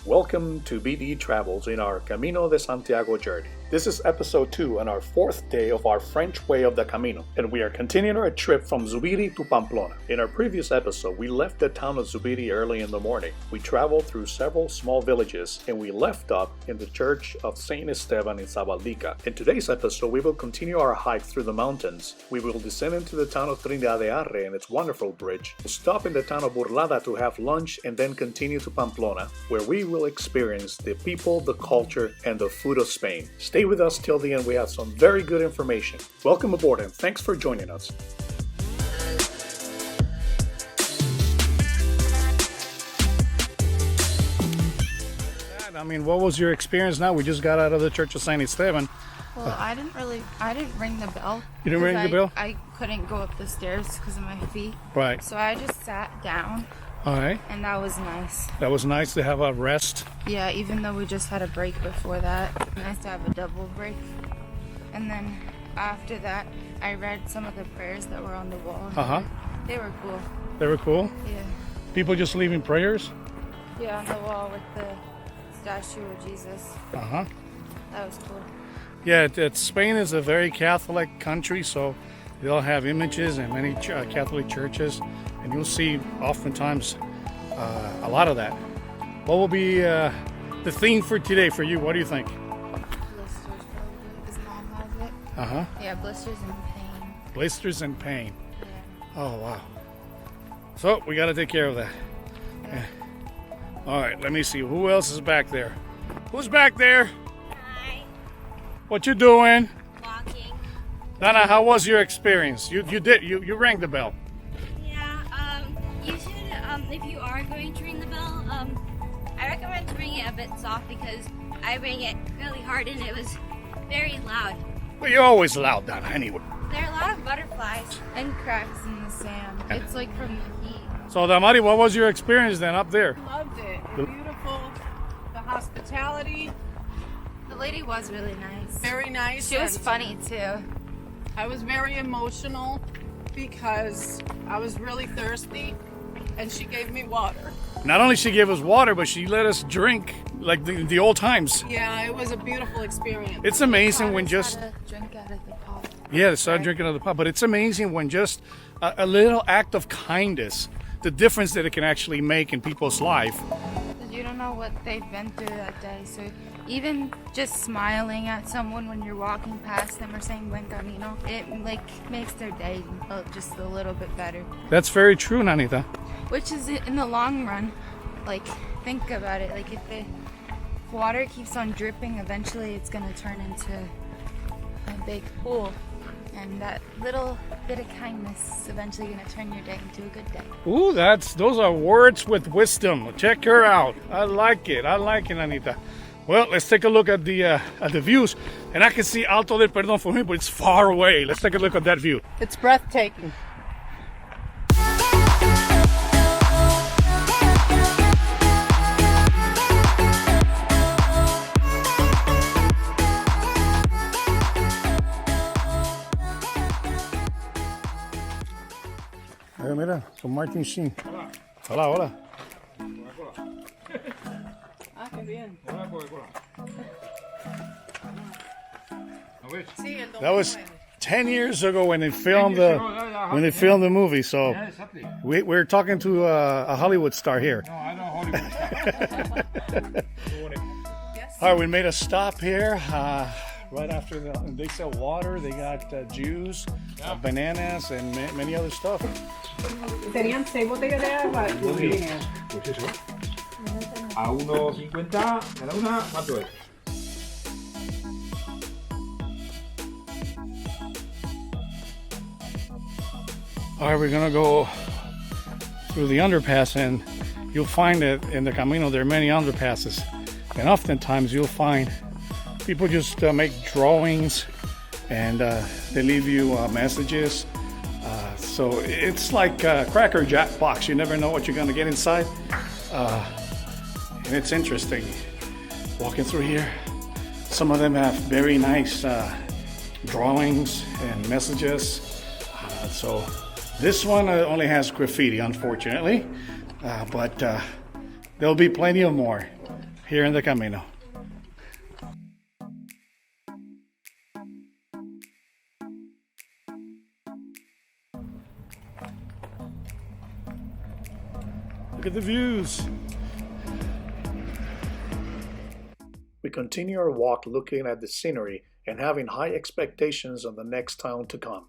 Welcome to BDE Travels in our Camino de Santiago journey. This is episode 2 and our 4th day of our French way of the Camino, and we are continuing our trip from Zubiri to Pamplona. In our previous episode, we left the town of Zubiri early in the morning. We traveled through several small villages, and we left up in the church of Saint Esteban in Zabaldica. In today's episode, we will continue our hike through the mountains. We will descend into the town of Trinidad de Arre and its wonderful bridge. We'll stop in the town of Burlada to have lunch and then continue to Pamplona, where we will experience the people, the culture, and the food of Spain. Stay with us till the end. We have some very good information. Welcome aboard and thanks for joining us. I mean, what was your experience now? We just got out of the Church of Saint Esteban. Well, I didn't ring the bell. You didn't ring the bell? I couldn't go up the stairs because of my feet. Right. So I just sat down. All right. And that was nice. That was nice to have a rest. Yeah, even though we just had a break before that. Nice to have a double break. And then after that, I read some of the prayers that were on the wall. Uh-huh. They were cool. They were cool? Yeah. People just leaving prayers? Yeah, on the wall with the statue of Jesus. Uh-huh. That was cool. Yeah, Spain is a very Catholic country, so they'll have images in many Catholic churches, and you'll see oftentimes a lot of that. What will be the theme for today for you? What do you think? Blisters, probably, because Mom has it. Uh-huh. Yeah, blisters and pain. Blisters and pain. Yeah. Oh, wow. So, we got to take care of that. Yeah. All right, let me see. Who else is back there? Who's back there? Hi. What you doing? Walking. Donna, how was your experience? You rang the bell. Yeah, you should, if you are going to ring the bell, I recommend to ring it a bit soft because I rang it really hard and it was very loud. Well, you're always loud, Donna, anyway. There are a lot of butterflies. And cracks in the sand. It's like from the heat. So, Damari, what was your experience then up there? Loved it. Beautiful. The hospitality, The lady was really nice. very nice. She was and funny too. I was very emotional because I was really thirsty and she gave me water. Not only she gave us water, but she let us drink like the old times. Yeah, it was a beautiful experience. It's amazing when just... Had a drink out of the pot. Yeah, they started drinking out of the pot. But it's amazing when just a little act of kindness, the difference that it can actually make in people's life. You don't know what they've been through that day. So even just smiling at someone when you're walking past them or saying Buen Camino, it makes their day just a little bit better. That's very true, Nanita. Which is in the long run, think about it. If the water keeps on dripping, eventually it's gonna turn into a big pool. And that little bit of kindness is eventually going to turn your day into a good day. Ooh, those are words with wisdom. Check her out. I like it, Anita. Well, let's take a look at the views. And I can see Alto del Perdón from here, but it's far away. Let's take a look at that view. It's breathtaking. Mira, con Martin Sheen. Hola, hola. Ah, qué bien. That was 10 years ago when they filmed the movie. So we're talking to a Hollywood star here. No, I know Hollywood star. All right, we made a stop here. Right after they sell water, they got juice, bananas, and many other stuff. Tenían 6 botellas de agua. Pues eso. A 1.50 cada una, ¿cuánto es? All right, we're gonna go through the underpass, and you'll find that in the Camino there are many underpasses, and oftentimes you'll find people just make drawings, and they leave you messages. So it's like a Cracker Jack box. You never know what you're gonna get inside, and it's interesting walking through here. Some of them have very nice drawings and messages. So this one only has graffiti, unfortunately, but there'll be plenty of more. here in the Camino. Look at the views. We continue our walk looking at the scenery and having high expectations of the next town to come.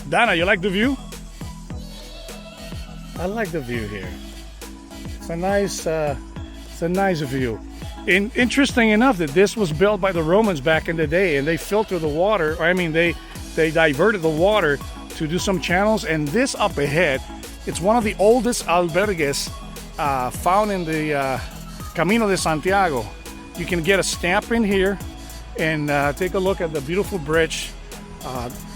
Dana, you like the view? I like the view here. It's a nice view. Interesting enough that this was built by the Romans back in the day, and they filter the water, or I mean they diverted the water to do some channels. And this up ahead, it's one of the oldest albergues found in the Camino de Santiago. You can get a stamp in here and take a look at the beautiful bridge.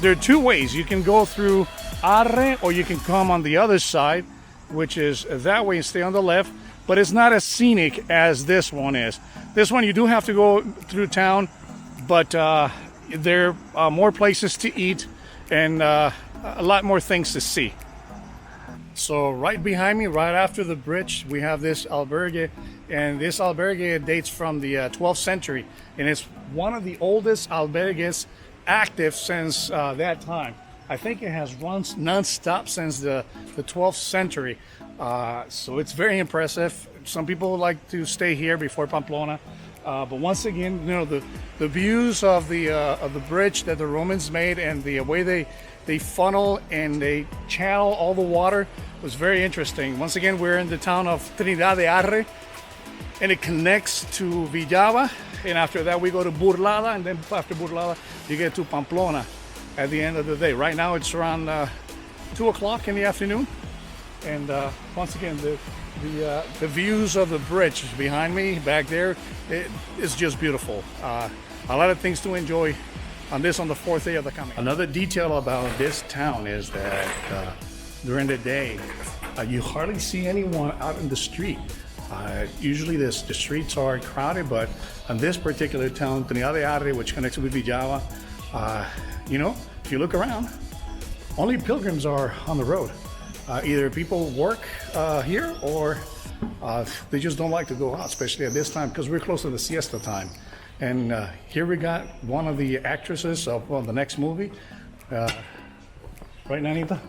There are two ways. You can go through Arre, or you can come on the other side, which is that way and stay on the left. But it's not as scenic as this one is. This one you do have to go through town, but there are more places to eat and a lot more things to see. So right behind me, right after the bridge, we have this albergue, and this albergue dates from the 12th century, and it's one of the oldest albergues active since that time. I think it has run non-stop since the 12th century. So it's very impressive. Some people like to stay here before Pamplona. But once again, you know, the views of the bridge that the Romans made, and the way they funnel and they channel all the water was very interesting. Once again, we're in the town of Trinidad de Arre, and it connects to Villava. And after that, we go to Burlada, and then after Burlada, you get to Pamplona at the end of the day. Right now, it's around 2 o'clock in the afternoon. And once again, the views of the bridge behind me back there, it's just beautiful. A lot of things to enjoy on the 4th day of the Camino. Another detail about this town is that during the day, you hardly see anyone out in the street. Usually the streets are crowded, but on this particular town, Trinidad de Arre, which connects with Villava, you know, if you look around, only pilgrims are on the road. Either people work here, or they just don't like to go out, especially at this time, because we're close to the siesta time. And here we got one of the actresses of the next movie. Right, Nanita?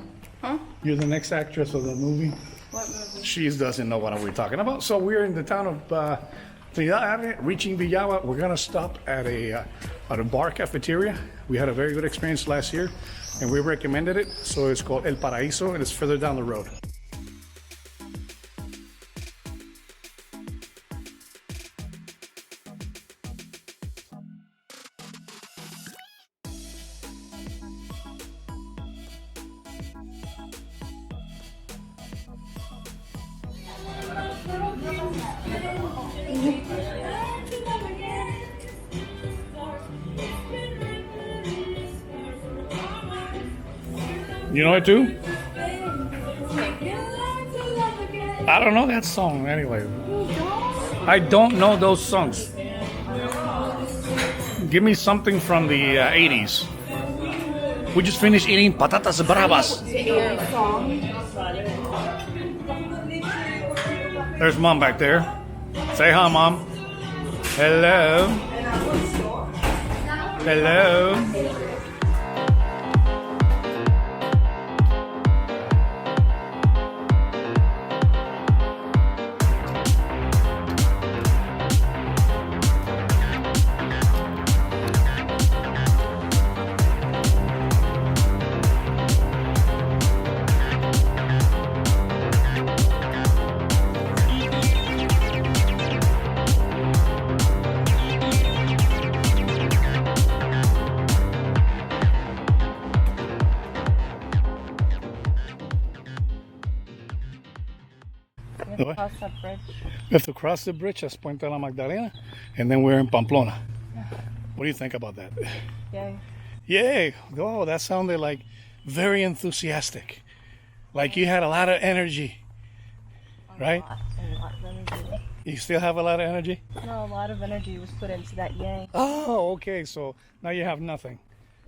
Huh? You're the next actress of the movie? What movie? She doesn't know what we're talking about. So we're in the town of Trinidad de Arre, reaching Villava. We're gonna stop at a bar cafeteria. We had a very good experience last year, and we recommended it. So it's called El Paraíso, and it's further down the road. You know it too? I don't know that song anyway. I don't know those songs. Give me something from the 80s. We just finished eating patatas bravas. There's Mom back there. Say hi, Mom. Hello. Hello. Cross that bridge. We have to cross the bridge at Puente de la Magdalena, and then we're in Pamplona. What do you think about that? Yay. Yay! Oh, that sounded like very enthusiastic. Like you had a lot of energy, right? A lot of energy. You still have a lot of energy? No, a lot of energy was put into that yang. Oh, okay. So now you have nothing.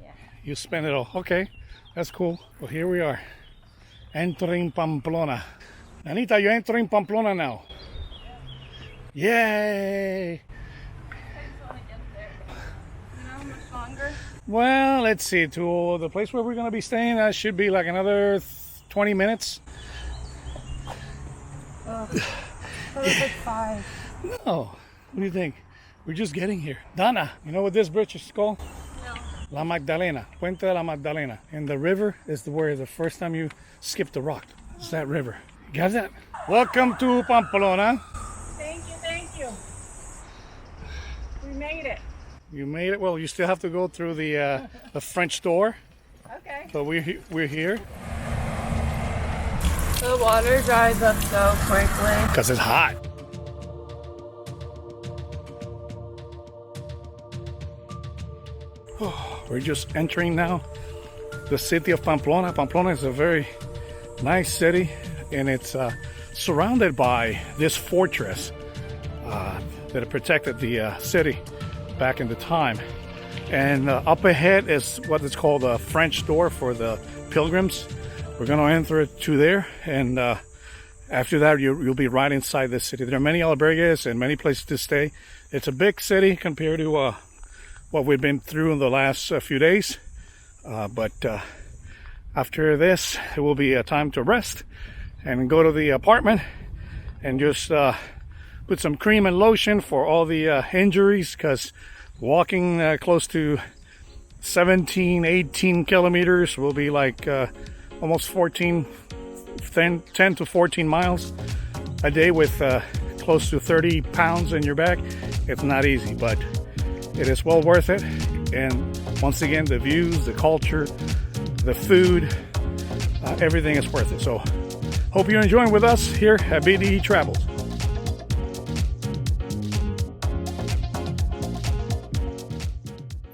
Yeah. You spend it all. Okay, that's cool. Well, here we are, entering Pamplona. Anita, you're entering Pamplona now. Yay! How much longer? Well, let's see. To the place where we're going to be staying, that should be like another 20 minutes. That was like 5. No. What do you think? We're just getting here. Dana, you know what this bridge is called? No. La Magdalena. Puente de la Magdalena. And the river is where the first time you skip the rock. It's that river. You got that? Welcome to Pamplona. Thank you. We made it. You made it. Well, you still have to go through the French door. Okay. But we're here. The water dries up so quickly. Because it's hot. We're just entering now the city of Pamplona. Pamplona is a very nice city, and it's surrounded by this fortress that protected the city back in the time. And up ahead is what is called the French door for the pilgrims. We're going to enter it to there, and after that you'll be right inside the city. There are many albergues and many places to stay. It's a big city compared to what we've been through in the last few days, but after this it will be a time to rest and go to the apartment and just put some cream and lotion for all the injuries, because walking close to 17, 18 kilometers will be like almost 10 to 14 miles a day with close to 30 pounds in your back. It's not easy, but it is well worth it. And once again, the views, the culture, the food, everything is worth it. So hope you're enjoying with us here at BDE Travels.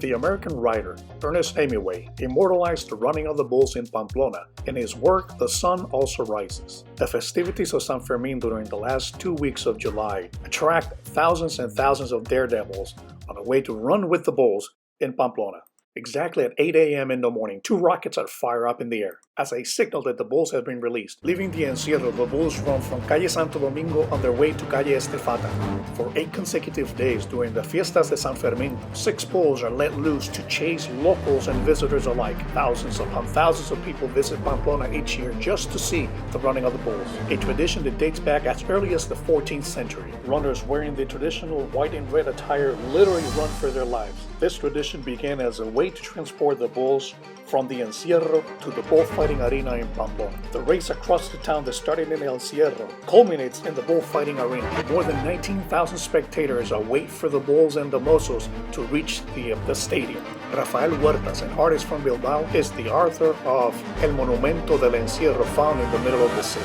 The American writer Ernest Hemingway immortalized the running of the bulls in Pamplona in his work The Sun Also Rises. The festivities of San Fermin during the last 2 weeks of July attract thousands and thousands of daredevils on the way to run with the bulls in Pamplona. Exactly at 8 a.m. in the morning, 2 rockets are fired up in the air as a signal that the bulls have been released. Leaving the encierro, the bulls run from Calle Santo Domingo on their way to Calle Estefata. For 8 consecutive days during the Fiestas de San Fermin, 6 bulls are let loose to chase locals and visitors alike. Thousands upon thousands of people visit Pamplona each year just to see the running of the bulls, a tradition that dates back as early as the 14th century. Runners wearing the traditional white and red attire literally run for their lives. This tradition began as a way to transport the bulls from the encierro to the bullfighting arena in Pamplona. The race across the town that started in El Encierro culminates in the bullfighting arena. More than 19,000 spectators await for the bulls and the mozos to reach the stadium. Rafael Huertas, an artist from Bilbao, is the author of El Monumento del Encierro, found in the middle of the city.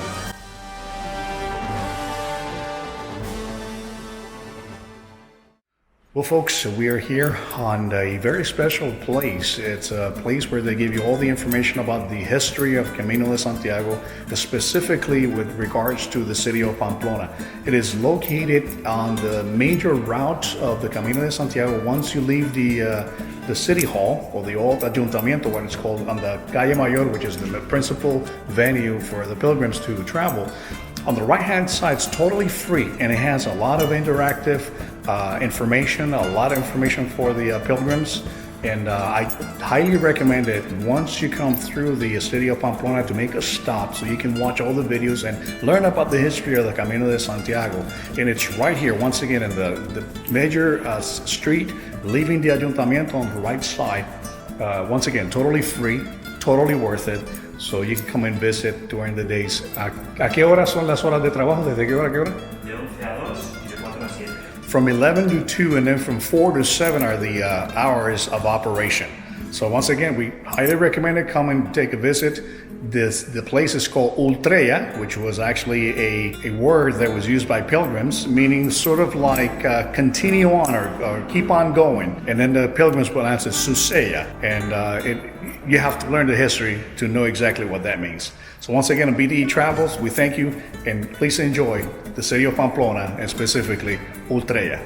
Well, folks, we are here on a very special place. It's a place where they give you all the information about the history of Camino de Santiago, specifically with regards to the city of Pamplona. It is located on the major route of the Camino de Santiago. Once you leave the city hall, or the old Ayuntamiento, what it's called, on the Calle Mayor, which is the principal venue for the pilgrims to travel. On the right-hand side, it's totally free, and it has a lot of interactive information, a lot of information for the pilgrims. And I highly recommend it once you come through the city of Pamplona to make a stop so you can watch all the videos and learn about the history of the Camino de Santiago. And it's right here, once again, in the major street, leaving the Ayuntamiento on the right side. Once again, totally free, totally worth it. So you can come and visit during the days. ¿A qué horas son las horas de trabajo? ¿Desde qué hora a qué hora? De 11 a 2 y de 4 a 7. From 11 to 2, and then from 4 to 7 are the hours of operation. So once again, we highly recommend it. Come and take a visit. The place is called Ultreia, which was actually a word that was used by pilgrims, meaning sort of like continue on or keep on going. And then the pilgrims will answer Suseia, and you have to learn the history to know exactly what that means. So once again, on BDE Travels, we thank you, and please enjoy the city of Pamplona, and specifically Ultreia.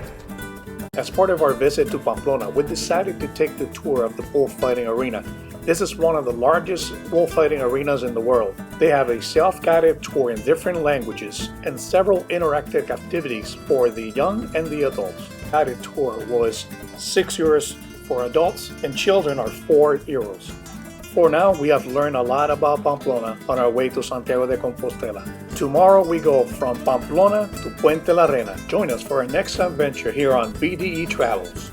As part of our visit to Pamplona, we decided to take the tour of the bullfighting arena. This is one of the largest bullfighting arenas in the world. They have a self-guided tour in different languages and several interactive activities for the young and the adults. The guided tour was €6 for adults, and children are €4. For now, we have learned a lot about Pamplona on our way to Santiago de Compostela. Tomorrow we go from Pamplona to Puente La Reina. Join us for our next adventure here on BDE Travels.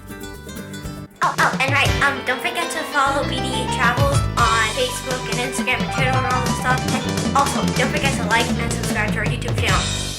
And right, don't forget to follow BDE Travels on Facebook and Instagram and Twitter and all that stuff. And also, don't forget to like and subscribe to our YouTube channel.